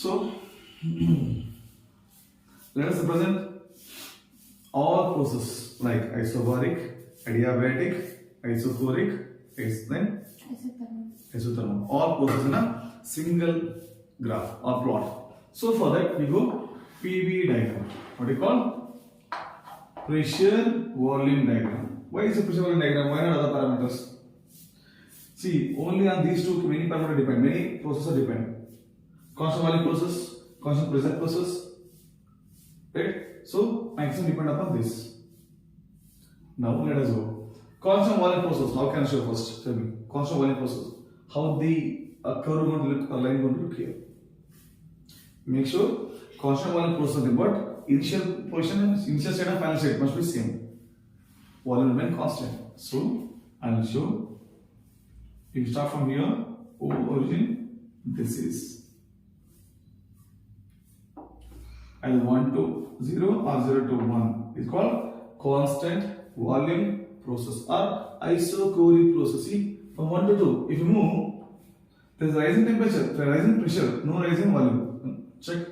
So let us represent all processes like isobaric, adiabatic, isochoric, then isothermal. All processes in a single graph or plot. So for that we go PV diagram. What do you call? Pressure volume diagram. Why is a pressure volume diagram? Why not other parameters? See, only on these two many parameters depend. Many processes depend. Constant volume process, constant pressure process. Right? So maximum depend upon this. Now let us go. Constant volume process. How can I show first? Tell me. Constant volume process. How the curve going to look or line going to look here? Make sure constant volume process, but initial position, initial state and final state must be same. Volume remain constant. So I will show. You start from here. Origin. This is either 1 to 0 or 0 to 1 is called constant volume process or isochoric process. See, from 1 to 2, if you move, there is rising temperature, there is rising pressure, no rising volume. Check.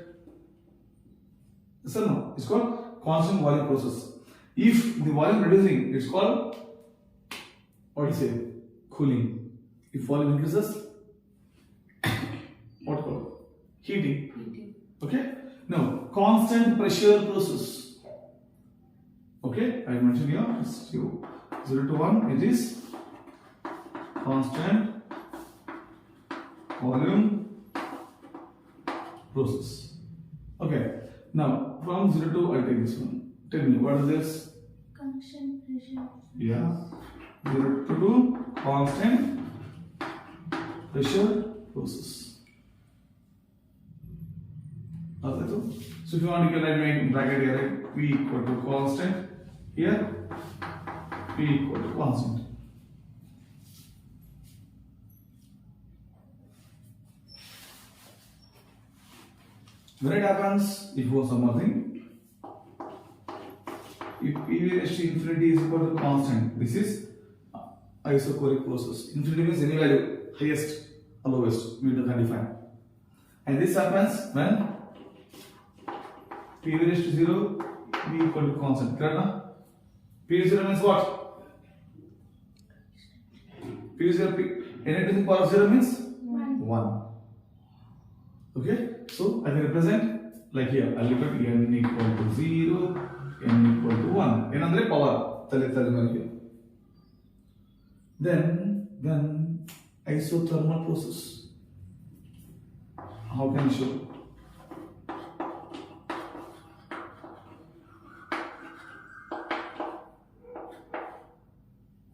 Yes or no? It's called constant volume process. If the volume reducing, it's called, what do you say? Cooling. If volume increases, what called? Heating. Okay? Now, constant pressure process. Okay, I mentioned here, it's 0 to 1, it is constant volume process. Okay, now from 0 to, I take this one. Tell me, what is this? Constant pressure. Yeah, 0 to 2, constant pressure process. So if you want, you can write in bracket here P equal to constant, here P equal to constant. When it happens, if you want something, if P raised to infinity is equal to constant, this is isochoric process. Infinity means any value, highest or lowest, we can define. And this happens when P raised to 0, P equal to constant. Correct? Na? P 0 means what? P 0, anything to the power of 0 means 1. Okay? So I can represent like here. I look at n equal to 0, n equal to 1. N andre power. Here. Then isothermal process. How can I show?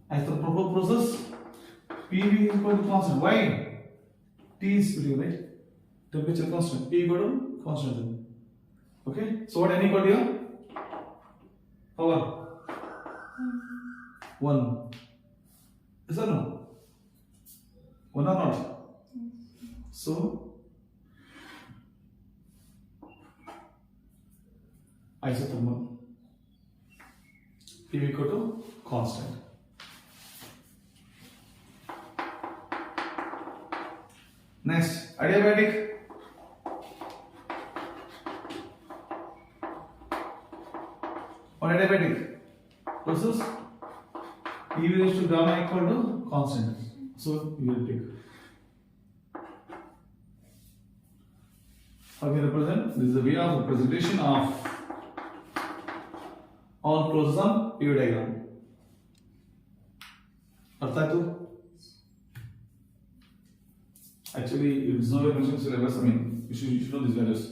As the proper process, PV is equal to constant. Why? T is equal to, right? Temperature constant. P equal to constant. Okay? So what n equal to here? Power 1. Is that no? 1 or not? So isothermal. P equal to constant. Next, adiabatic. Or adiabatic process, P raised to gamma equal to constant. So you will take. How can you represent? This is the way of representation of all processes on PV diagram. Artha? Actually, it is no mentioned syllabus. I mean, you should know these values.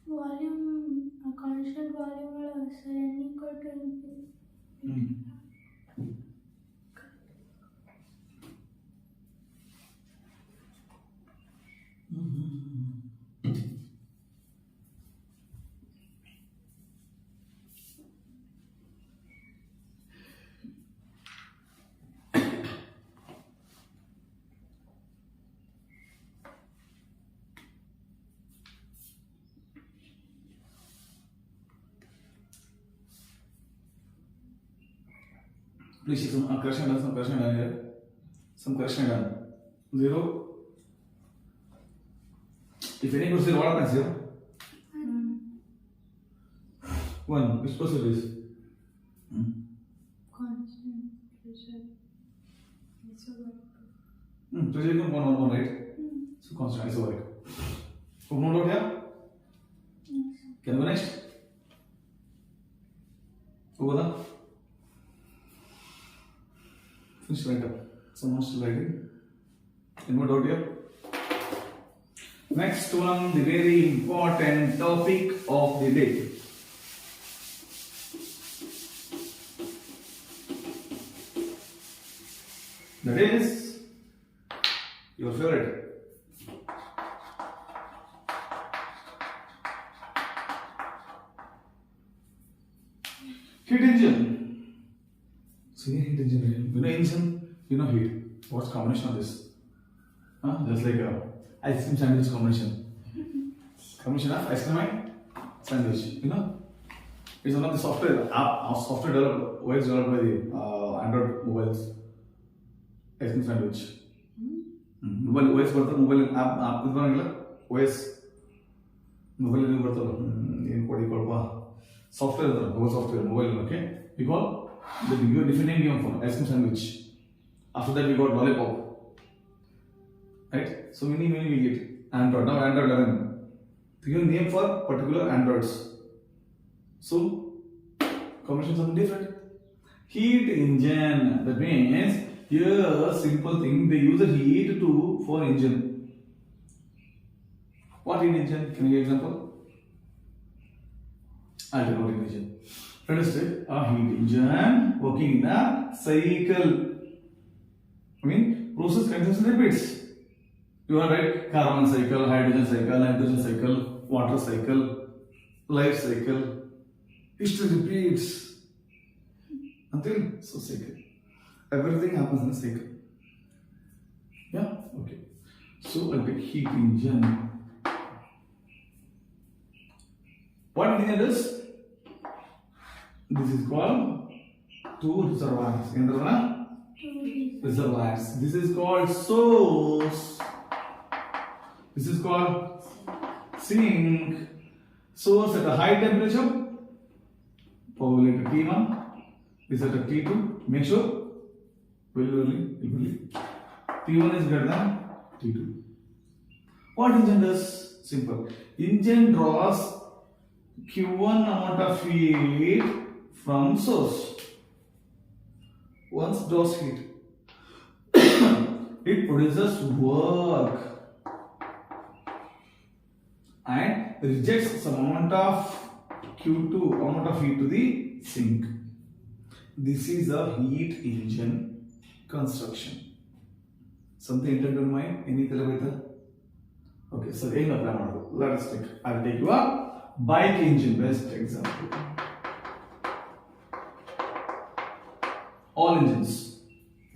Volume, a constant volume will n equal to infinity. Please check some correction done. Some correction done here. Some correction done. 0. If any goes 0, what happens here? 1. Which percentage is? Constant pressure. Pressure equal 1, right? So constant isobaric. So no doubt here? Can we go next? Over the finish right up. Someone still writing. Any more doubt here? Next one, the very important topic of the day. That is your favorite. Heat engine. See heat engine. You know engine, you know heat. What's combination of this? Just like ice cream sandwich combination. Combination of ice cream and sandwich. You know, it's one of the software software developed, OS developed by the Android mobiles. Ice cream sandwich. Mobile OS ಬರ್ತದೆ mobile app ಇದು ಬರಂಗಿಲ್ಲ OS mobile ಇದು ಬರ್ತಲ್ಲ ಏನು ಕೊಡಪ್ಪ software ಇರ್ತದೆ mobile software mobile okay we got the different name for ice cream sandwich. After that we got lollipop, right? So many we get Android. Now Android 11 to give name for particular Androids. So combination something different. Heat engine, that means here simple thing, they use the heat for engine. What heat engine? Can you give example? I'll tell you what engine. Understood? A heat engine working in a cycle. I mean, process continues and repeats. You are right. Carbon cycle, hydrogen cycle, nitrogen cycle, water cycle, life cycle. History repeats until so cycle. Everything happens in a cycle. Yeah? Okay. So I'll take heat engine. What engine is? This is called two reservoirs. Reservoirs. This is called source. This is called sink. Source at a high temperature. Power at T1. This at a T2. Make sure. Will T1 is greater than T2. What engine does? Simple. Engine draws Q1 amount of heat from source. Once draws heat, it produces work and rejects some amount of Q2 amount of heat to the sink. This is a heat engine construction. Something intended in mind? Any televator? Okay, so let us take. I'll take you a bike engine, best example. All engines.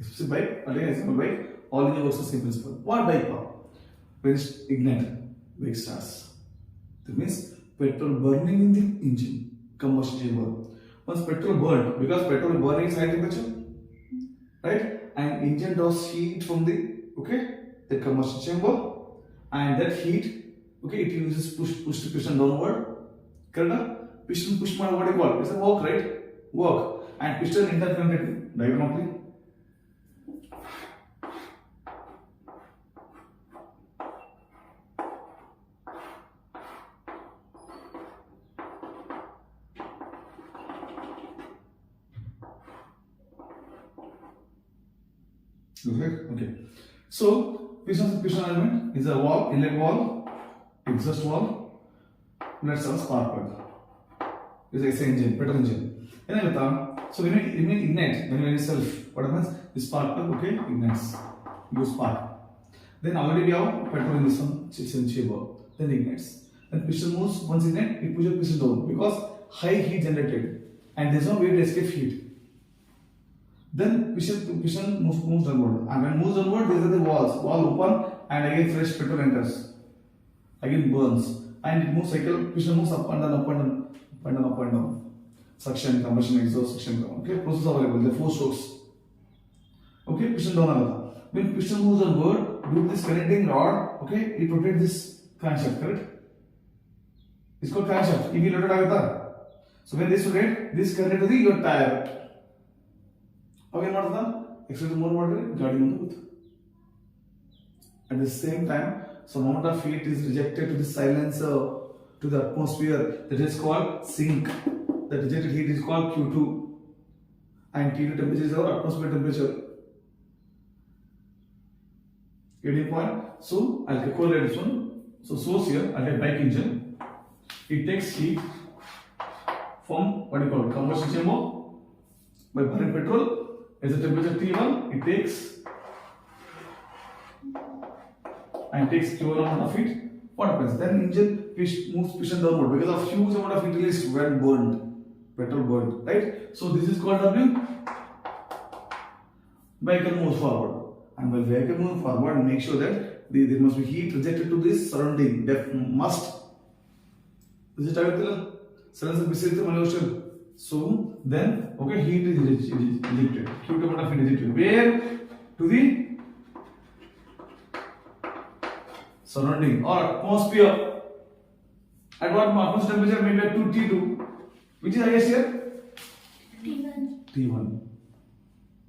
Especially bike, again example bike, all engines works the same principle. What bike power? When it ignite, bike starts. That means petrol burning in the engine, combustion chamber. Once petrol burned, because petrol burning is high temperature, right? And engine draws heat from the combustion chamber, and that heat, it uses push to piston downward. Correct? Piston push what do you call? It's a work, right? Work. And piston interconnected diagonally. Okay. So piston element is a valve, inlet valve, exhaust valve. Let's have a spark plug. This is engine, petrol engine. So when you ignite, when you self, what happens? This spark plug, ignites. You spark. Then already we have petrol in this one, chamber. Then ignites. Then piston moves. Once ignite, it pushes piston down because high heat generated, and there is no way to escape heat. Then piston moves downward, and when it moves downward, these are the valve open, and again fresh petrol enters, again burns, and it moves cycle. Piston moves up and down, up and down. Suction, combustion, exhaust, suction. Okay, process available. The 4 strokes. Okay, piston down agata. When piston moves onward, due to this connecting rod, okay, it rotates this crankshaft, correct? It's called crankshaft. If you rotate agata, so when this rotate, this connected to the your tire. Okay, what is that? Accelerate more water, guarding on the booth. At the same time, some amount of heat is rejected to the silencer, to the atmosphere. That is called sink. The rejected heat is called Q2. And T2 temperature is our atmosphere temperature. Getting point? So I'll correlate this one. So source here, I'll get bike engine. It takes heat from what you call combustion chamber by burning petrol. As the temperature T1, it takes Q1 amount of heat. What happens? Then engine moves piston downward because of huge amount of heat released when burned, petrol burned, right? So this is called W. Vehicle moves forward, and while vehicle moves forward, make sure that there must be heat rejected to this surrounding. That must. Is it clear? So then, okay, heat is ejected. Huge amount of heat ejected. Where? To the surrounding or atmosphere. At what atmosphere temperature? Maybe at 2 T2. Which is highest here? T1. T1.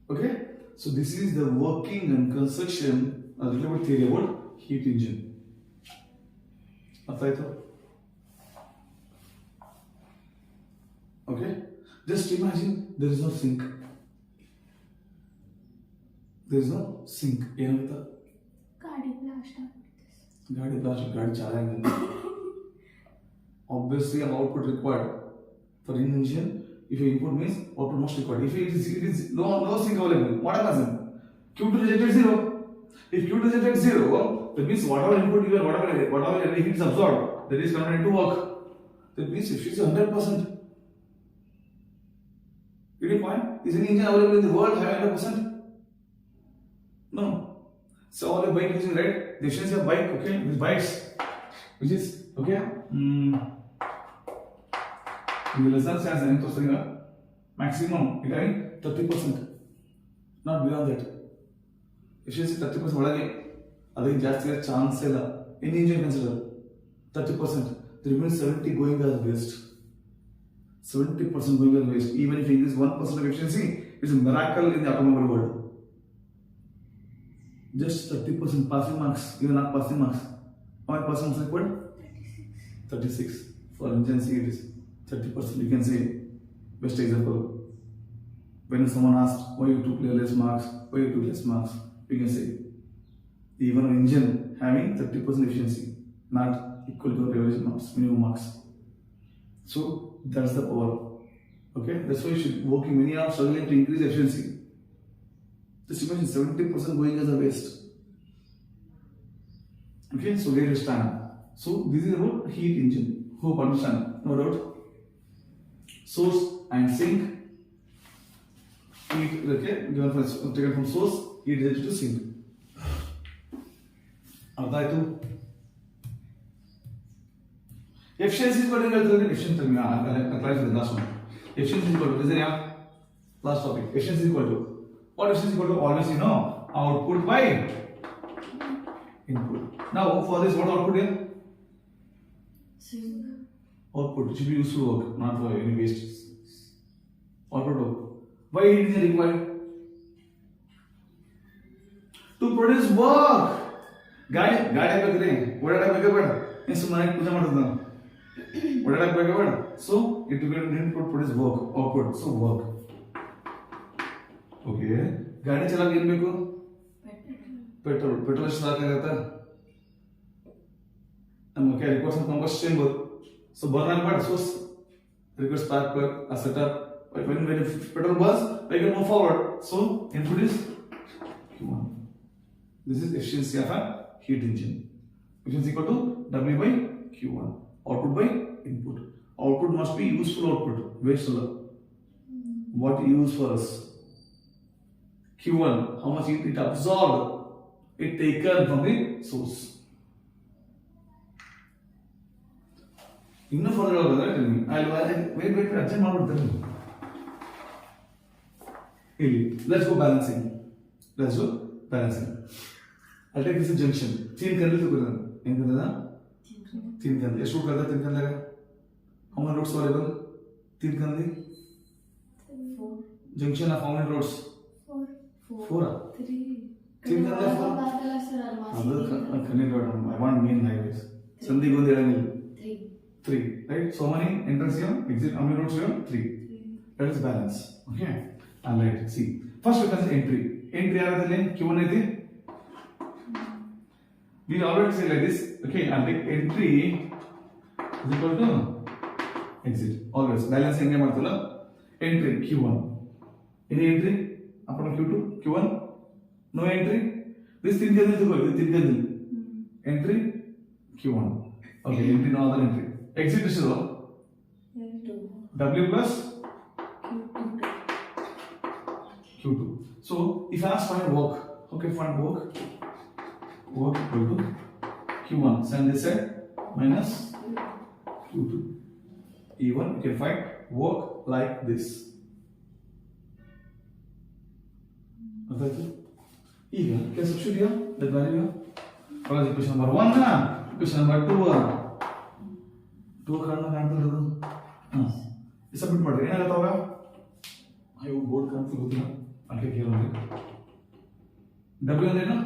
Okay. So this is the working and construction, a little bit theory about heat engine. Okay. Just imagine there is no sink. There is no sink. Gaadi blast out. Gaadi blast. Gaadi chala. Obviously, an output required for an engine. If your input means output must required. If it is no sink available, what happens? Q2 rejected 0. If Q2 rejected 0, that means whatever input you are, whatever heat is absorbed, that is converted to work. That means if it is 100%. Getting point? Is any engine available in the world having 100%? No. So all the bike using, right? The efficiency of bike, okay, with bikes, which is okay. In the lesson says maximum 30%, not beyond that. Efficiency 30% ಒಳಗೆ ಅದಕ್ಕೆ ಜಾಸ್ತಿ chance ಇಲ್ಲ. Any engine consider 30%. The remaining 70 going as waste. 70% going as waste. Even if you increase 1% of efficiency, it's a miracle in the automobile world. Just 30% passing marks, even not passing marks. How many passing marks required? 36. For engine C it is 30%. You can say, best example, when someone asks why you took less marks, why you took less marks, you can say, even an engine having 30% efficiency, not equal to the average marks, minimum marks. So that's the power. Okay, that's why you should working many are struggling to increase efficiency. Just imagine 70% going as a waste. Okay, so where you stand. So this is about heat engine. Hope understand. No doubt. Source and sink. Heat, okay, taken from source, heat rejected to sink. ಅರ್ಥಾಯ್ತು. Efficiency is equal to efficiency. Last one. Efficiency is equal to, last topic. Efficiency is equal to what? Efficiency is equal to always output by input. Now for this, what output here? Output should be useful work, not for any waste. Output work. Why it is required? To produce work. ಗಾಡಿ ಹಾಕಬೇಕ್ರಿ ಓಡಾಡಬೇಕು ಬೇಡ ಏನು ಸುಮ್ಮನೆ ಪೂಜೆ ಮಾಡೋದು ನಾವು ಓಡಾಡಬೇಕು ಬೇಡ so it will input produce work output so work okay ಗಾಡಿ ಚಲಾಕ ಏನು ಬೇಕು ಪೆಟ್ರೋಲ್ ಎಷ್ಟು ಸಾಕಾಗತ್ತಾ ನಮಗೆ requires combust chamber so burn ಆಗಬೇಡ ಸೋರ್ಸ್ ರಿಕ್ವೈರ್ಸ್ ಸ್ಪಾರ್ಕ್ ಪ್ಲಗ್ ಆ setup when petrol burns we can move forward so input is Q1. This is efficiency of a heat engine. Efficiency equal to W by Q1. Output by input. Output must be useful output. Waste. What use for us? Q1. How much heat it absorbed? It taken from the source. Inno further tell me. I'll wait. Adjust. Let's go balancing. let's do balancing. I'll take this junction. 3 candles to put in the 3 candles. Yes, 2 candles, 3 candles. How many roads available? 3 candles. 4. Junction of how many roads? 4. 3. 3 candles. 4. I want main highways. Sandhi Gondi 3. Right? So many entrance here, exit, how many roads here? 3. That is balance. Okay? And right, see. First we can say entry. Entry are Q1 is we always say like this. Okay, and like entry is equal to exit. Always. Balance henge ಮಾಡ್ತಲ್ಲ entry Q1. Any entry? Upon Q2, Q1. No entry. This thing can do. Entry Q1. Okay, entry no other entry. Exit is W plus Q2. So if I ask find work, okay, find work equal to Q1. Send this side minus Q2. Even you can find work like this. Okay. Here, can substitute here the value. What is equation number 1 na? Equation number 2. 2 ಕಾರಣ ಕಾಣ್ತಿರೋದು submit ಮಾಡ್ರಿ ಏನಾಗತ್ತವಾಗ ಅಯ್ಯೋ board ಕಾಣ್ತಿರೋದಿಲ್ಲ ಅಲ್ಲಿ ಕೇಳೋದು W ಅಂದ್ರೇನು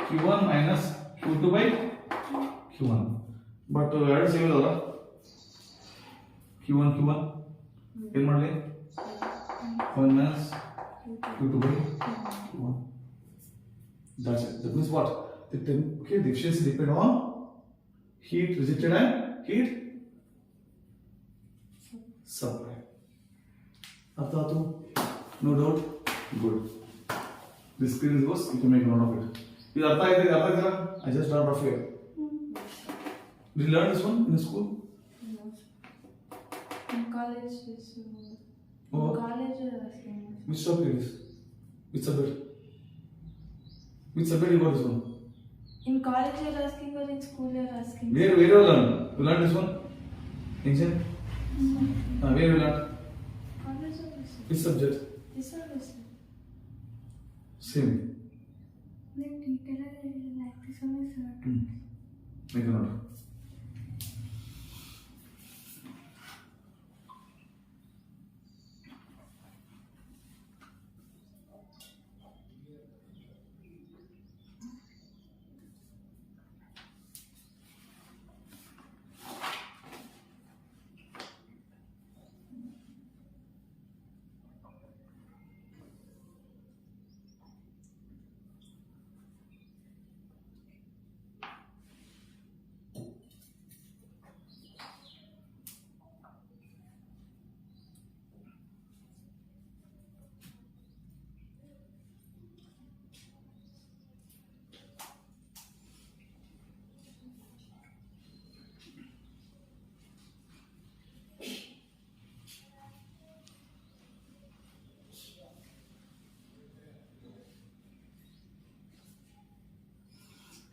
Q1 minus Q2 by Q1 but ಎರಡು same ಇದಾವಲ್ಲ Q1 ಏನು ಮಾಡಲಿ 1 minus Q2 by Q1 that's it. That means what? The efficiency depend on heat rejected and heat supply. Arthatu? No doubt? Good. This screen goes, you can make a note of it. Is Artha idea? I just dropped off here. Did you learn this one in school? No. In college, Oh. College Which topic it is? Which subject? Which subject you got this one? in college you're asking or in school you're asking? Where you learn? You learn this one? Engine? Where you learn? College or this? Which subject? This or this? Same. Then detail like this one is hard. Make a note.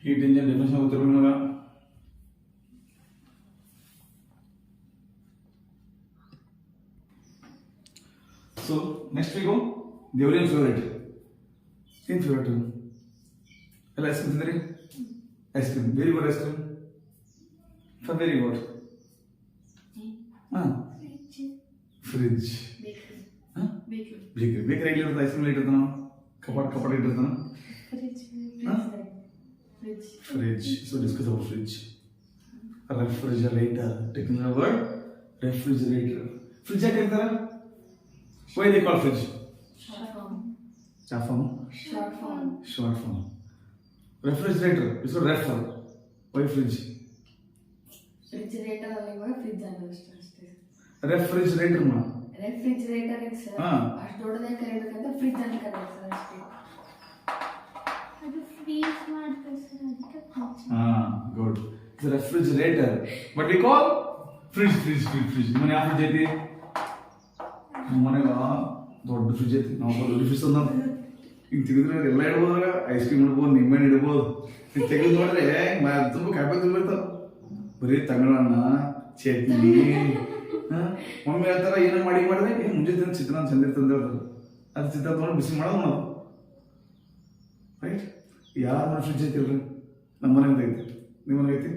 Heat engine definition of the So next we go the Orion favorite. In favorite. Ice cream tindri? Ice cream. Very good ice cream. For very good. Fridge. Bakery. Bakery ice cream later than kapad later than fridge. So discuss about fridge. Refrigerator. Technical word. Refrigerator. Fridge why they call fridge? Short form. Refrigerator. It's called refer. Why fridge? Refrigerator fridge Refrigerator ma. Refrigerator is ಅಷ್ಟು ದೊಡ್ಡದಾಗಿ ಕರೀಬೇಕಂತ fridge ಅಂತ ಕರೀತಾರೆ ಅಷ್ಟೇ. ಅದು freeze ಮಾಡ್ತಾರೆ sir ಅದಕ್ಕೆ fridge. Good. It's a refrigerator. But we call fridge. ಮನೆ ಯಾವ ಫ್ರಿಡ್ಜ್ ಐತಿ? ಮನೆಗ ದೊಡ್ಡ ಫ್ರಿಡ್ಜ್ ಐತಿ. ನಾವು ದೊಡ್ಡ ಫ್ರಿಡ್ಜ್ ಅಂದ ಹಿಂಗೆ ತೆಗೆದ್ರೆ ಎಲ್ಲ ಇಡ್ಬೋದಾಗ ಐಸ್ ಕ್ರೀಮ್ ಇಡ್ಬೋದು, ನಿಂಬೆಹಣ್ಣು ಇಡ್ಬೋದು. ಹಿಂಗೆ ತೆಗೆದು ನೋಡಿದ್ರೆ ತುಂಬ ಕಾಯಿಪಲ್ಲೆ ತುಂಬಿರ್ತಾವ. ಬರೀ ತಂಗಳನ್ನ, ಚಟ್ನಿ. ಮಮ್ಮಿ ಹೇಳ್ತಾರ ಏನೋ ಮಾಡಿದ್ರೆ ಮುಂಜಾನೆ ಚಿತ್ರಾನ್ನ ಚಂದ ಇರ್ತಂತ ಹೇಳ್ತಾರೆ. ಅದು ಚಿತ್ರಾನ್ನ ತೊಗೊಂಡು ಬಿಸಿ ಮಾಡೋದು ನಾವು ರೈಟ್? ಯಾರ ಮನೆ ಫ್ರಿಜ್ ಐತಿಲ್ರಿ? ನಮ್ಮ ಮನೆಯಿಂದ ಐತಿ, ನಿಮ್ಮ ಮನೆಗೆ ಐತಿ?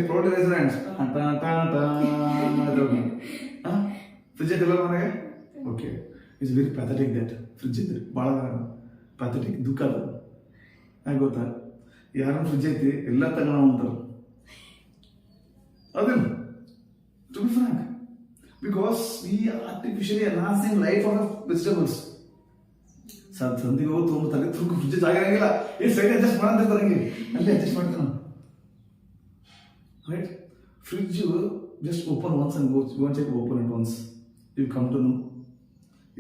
Proud raise hands. ಫ್ರಿಜ್ ಐತಿಲ್ಲ ಮನೆಗೆ? Okay, it's very pathetic that fridge ಇದ್ರೆ ಭಾಳ ಪ್ಯಾಥೆಟಿಕ್, ದುಃಖ ಅದು. ಯಾಕೆ ಗೊತ್ತಾ? ಯಾರನ್ನ ಫ್ರಿಜ್ ಐತಿ ಎಲ್ಲ ತಗೋಣ ಅಂತಾರೆ. ಅದೇನು to be frank, because we artificially enhancing life of vegetables. ಸಂದಿಗೆ ಹೋಗಿ ತೊಗೊಂಡ್ತಾರೆ, ತುರ್ಕು ಫ್ರಿಜ್ ಜಾಗ ಇರಂಗಿಲ್ಲ, ಈ ಸೈಡ್ ಅಡ್ಜಸ್ಟ್ ಮಾಡಂತಿರ್ತಾರೆ, ಹಂಗೆ ಅಲ್ಲಿ ಅಡ್ಜಸ್ಟ್ ಮಾಡ್ತಾರೆ ನಾವು. Right? Fridge just open once and go check open it once, you come to know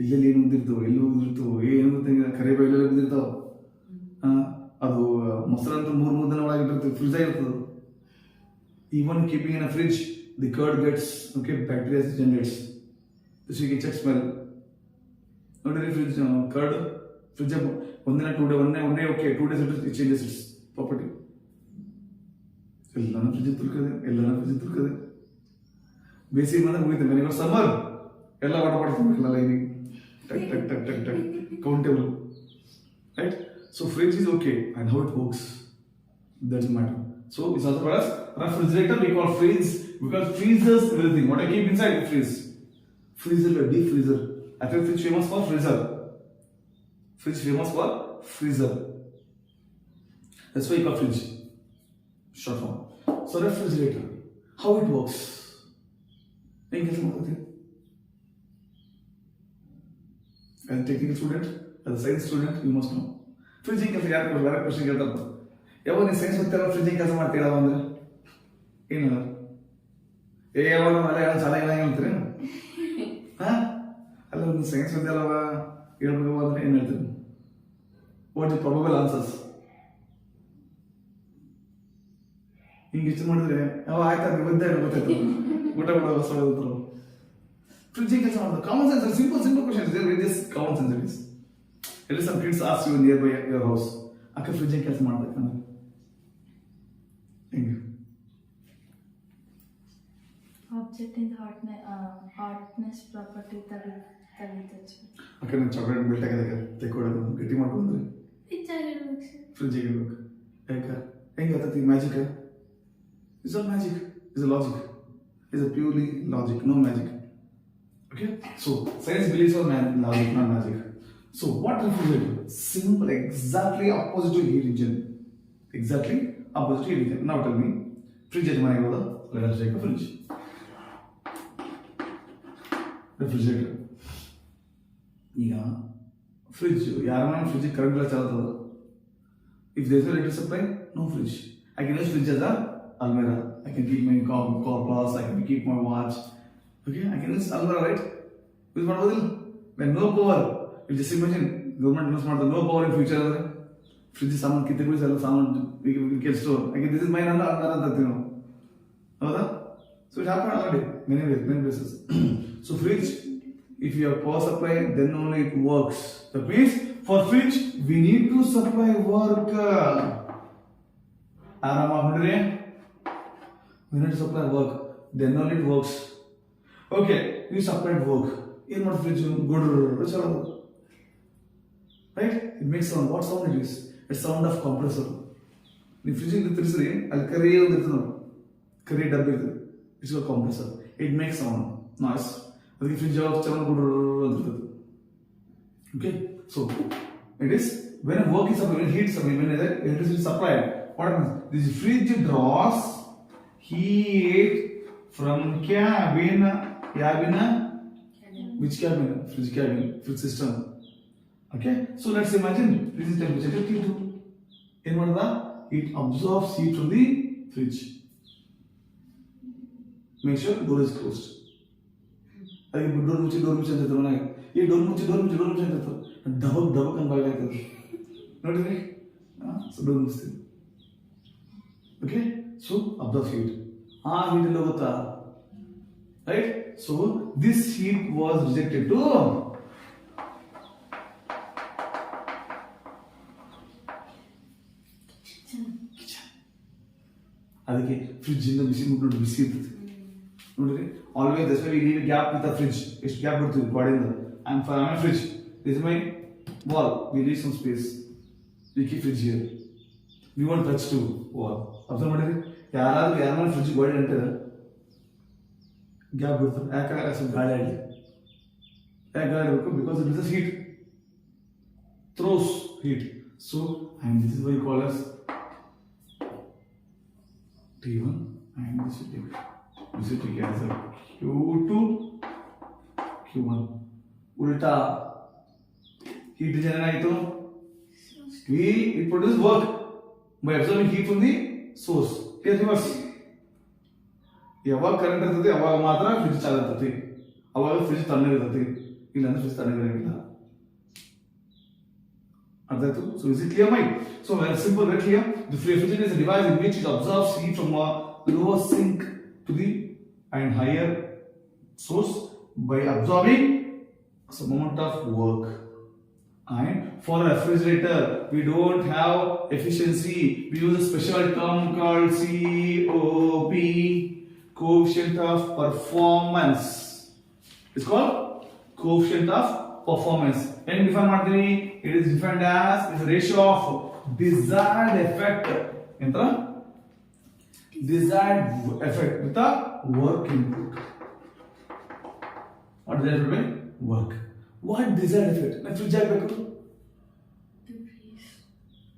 ಇಲ್ಲೆಲ್ಲಿ ಏನು ಉದಿರ್ತಾವೆ, ಎಲ್ಲಿ ಉದಿರ್ತಾವೆ, ಏನು ಕರಿಬೇವು ಎಲ್ಲೆಲ್ಲ ಬಿದ್ದಿರ್ತಾವೆ. ಅದು ಮೊಸರಂತ 3 ದಿನ ಒಳಗಿಟ್ಟಿರ್ತೀವಿ, ಫ್ರಿಜ್ ಆಗಿರ್ತದೆ. Even keeping in a fridge, the curd gets, okay, bacteria generates. So you can check smell. Not really fridge, curd, fridge, 1 day, 2 day, 1 day, okay, 2 days it changes its property. ಎಲ್ಲಾನು fridge ತುರ್ಕದೆ ಬೇಸಿಗೆ ಬಂದಾಗ ಮುಗಿತು, ಮನೆಗೆ summer ಎಲ್ಲ ಆಟ ಮಾಡ್ತಿರ್ಬೇಕಲ್ಲ lining, ಟಕ್ ಟಕ್ ಟಕ್ ಟಕ್ ಟಕ್ countable. Right? So fridge is okay, and how it works, doesn't matter. So it's also for us refrigerator. We call freeze because freezers everything. What I keep inside the freeze. Freezer, deep freezer. Actually, fridge famous for freezer. Fridge famous for freezer. That's why you call fridge. Short form. So refrigerator. How it works? As a technical student, as a science student, you must know. Fridge is a question. ಯಾವಾಗ ನೀವು science ಓದ್ತಾರ ಫ್ರಿಜ್ಜಿಂಗ್ ಕೆಲಸ ಮಾಡ್ತೀರ ಅಂದ್ರೆ ಏನಿಲ್ಲ, ಯಾವಾಗ ಮಳೆ ಚೆನ್ನಾಗಿಲ್ಲ ಹೇಳ್ತೀರಿ? ಅಲ್ಲ, ಒಂದು ಸೈನ್ಸ್ ಓದ್ಯಾಲವ ಹೇಳ್ಬೇಕು ಅಂದ್ರೆ ಏನು ಹೇಳ್ತೀರಿ? What is probable answers? ಹಿಂಗೆ ಇಷ್ಟು ಮಾಡಿದ್ರೆ ಆಯ್ತು ಗೊತ್ತಾಯ್ತು, ಊಟ ಮಾಡೋ ಹೊಸ ಫ್ರಿಜ್ಜಿಂಗ್ ಕೆಲಸ ಮಾಡೋದು. Common sense, simple questions, common sense. ಎಲ್ಲಿ some kids ask you nearby your house, ಅಕ್ಕ ಫ್ರಿಜ್ಜಿಂಗ್ ಕೆಲಸ ಮಾಡ್ಬೇಕಂದ್ರೆ ಹೆಂಗೆ? ಆಬ್ಜೆಕ್ಟ್ ಇಂದ ಹಾಟ್ನೆಸ್ ಪ್ರಾಪರ್ಟಿ ತೆಗಿತಚ್ಚು. ಅಕ್ಕ ನಾನು ಚಾಕ್ಲೇಟ್ ಮೆಲ್ಟ್ ಆಗಿದೆ ತೆಕ್ಕೊಡೋದು ಗಟ್ಟಿ ಮಾಡ್ಕೊಂಡ್ರೆ ಫ್ರಿಜ್ಜಿಗೆ ಇರ್ಬೇಕು. ಯಾಕೆ ಹೆಂಗೆ ಆಗ್ತೈತಿ? Magic? It's all magic, is a logic, is a purely logic, no magic. Okay, so science believes on logic, not magic. So what refrigerator? Simple, exactly opposite to heat engine. Exactly opposite to heat engine. Now tell me, fridge is my order. Let us take a fridge. Refrigerator. Yeah, fridge. यार मैं fridge current बिला चलाता था. If there is no electric supply, no fridge. I can use fridge as a almirah. I can keep my corpus. I can keep my watch. Okay, I can use almirah, right? Which one was it? When no power. You just imagine government knows not the no power in future. Fridge someone kitne koi sell someone we can store. Again, this is mine and another thing. Howda? So it happened already many places. So fridge, if you have power supply, then only it works. That means for fridge we need to supply work. Arama hundre. We need to supply work. Then only it works. Okay, you supplied work. In what fridge good. Right? It makes sound. What sound it is? It's sound of compressor. The fridge in the three, I'll carry on the carry double. It's a compressor. It makes sound, noise. The fridge of good. Okay? So it is when a work is supplied, when heat is supplied, when electricity is supplied, what happens? This fridge draws heat from cabin. Which cabin? Fridge cabin, fridge system. Okay, so let's imagine this is temperature T2. In what the it absorbs heat from the fridge. Make sure door is closed. Again, door muchi ante mana. Ye door muchi ante. Dabak and bag like that. Not right? So door muchi. Okay, so absorb heat. Heat illo gotta. Right? So this heat was rejected to ಅದಕ್ಕೆ fridge ಇಂದ ಬಿಸಿ ಮುಟ್ಟು ಬಿಸಿ ಇರ್ತದೆ ನೋಡ್ರಿ. Always that's why we need gap with the fridge. ಎಷ್ಟು gap ಬಿಡ್ತೀವಿ ಗಾಡಿಯಿಂದ. I am fridge, this is my wall, we need some space. we keep fridge here. We won't touch to wall. Observe what it is. ಯಾರಾದ್ರೂ fridge gold ಅಂತಾರೆ gap ಬಿಡ್ತಾರೆ. ಯಾಕಂದ್ರೆ ಸ್ವಲ್ಪ ಗಾಳಿ ಆಡಲಿ. ಯಾಕೆ ಗಾಳಿ ಬೇಕು? Because it is heat, throws heat. So, and this is what you call as T1, and this will take as a Q2, Q1. Ulta heat generate. It produces work by absorbing heat from the source. Here reverse. ಯಾವಾಗ current ಇರ್ತದೆ ಅವಾಗ ಮಾತ್ರ fridge ಚಾಲು ಇರ್ತದೆ, ಅವಾಗ fridge ತಣ್ಣಗೆ ಇರ್ತದೆ, ಇಲ್ಲಾಂದ್ರೆ ಫ್ರಿಡ್ಜ್ ತಣ್ಣಗೆ ಇರಲ್ಲ. ಅರ್ಥ ಆಯ್ತು? So is it clear, Mike? So very simple, very clear. The refrigerant is a device in which it absorbs heat from a lower sink to the and higher source by absorbing some amount of work. And for a refrigerator, we don't have efficiency. We use a special term called COP, coefficient of performance. It's called coefficient of performance. And define ಮಾಡ್ತೀವಿ, it is defined as is a ratio of desired effect. ಎಂತ? Desired effect with the work input. What does that mean? Work. What desired effect? Na fridge ಆಗಬೇಕು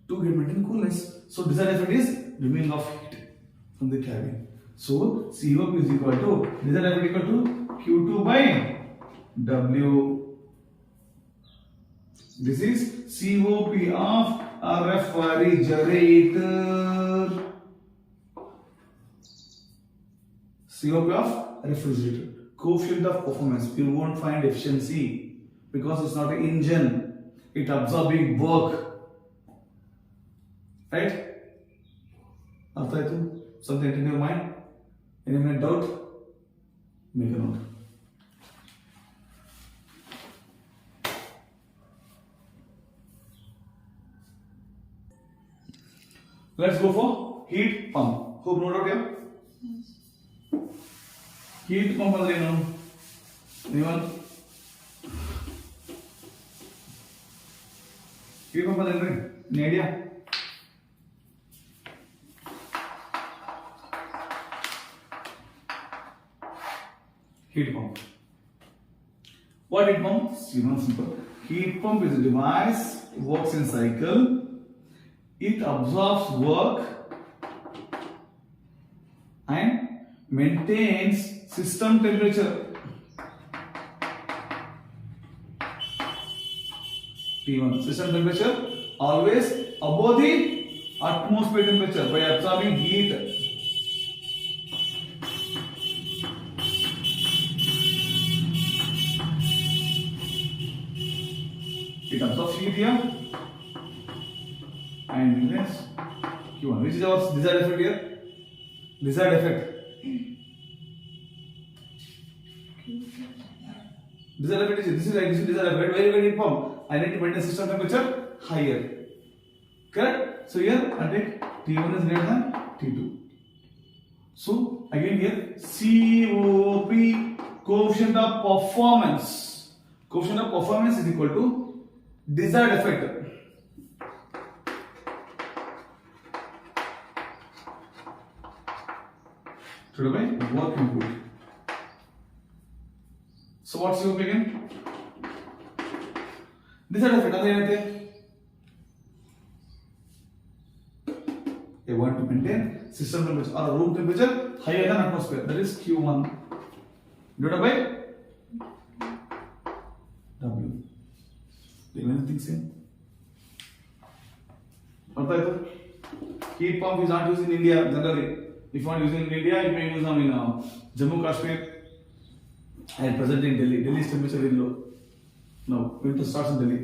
to get maintain coolness. So desired effect is removing of heat from the cabin. So COP is equal to desired effect equal to Q2 by W. This is COP of a refrigerator. COP of refrigerator. Coefficient of performance. You won't find efficiency because it's not an engine. It absorbing work. Right? Artha aitu? Something in your mind? Any doubt? Make a note. Let's go for heat pump. Hope note out here. Heat pump ಅಂದ್ರೆ ಏನು? Anyone? Heat pump ಅಂದ್ರೆ ಏನು? Any idea? Heat pump. What heat pump? Simple. Heat pump is a device, works in cycle. It absorbs work and maintains system temperature. T1. System temperature always above the atmosphere temperature by absorbing heat. It absorbs heat here. And this Q1, which is our desired effect here? Desired effect. Desired effect is this is desired effect. Very heat pump. I need to maintain system temperature higher. Correct? So here I take T1 is greater than T2. So again here COP, coefficient of performance. Coefficient of performance is equal to desired effect. To by work input. So what's COP again? Desired effect ಅಂದ್ರೆ ಏನಂತೆ? They want to maintain system temperature or room temperature higher than atmosphere. That is Q1 divided by W. Do you anything same? Artha aitu? Heat pump is not used in India generally. If you want to use in India, you may use them in Jammu Kashmir and present in Delhi. Delhi's temperature is low. Now, winter starts in Delhi.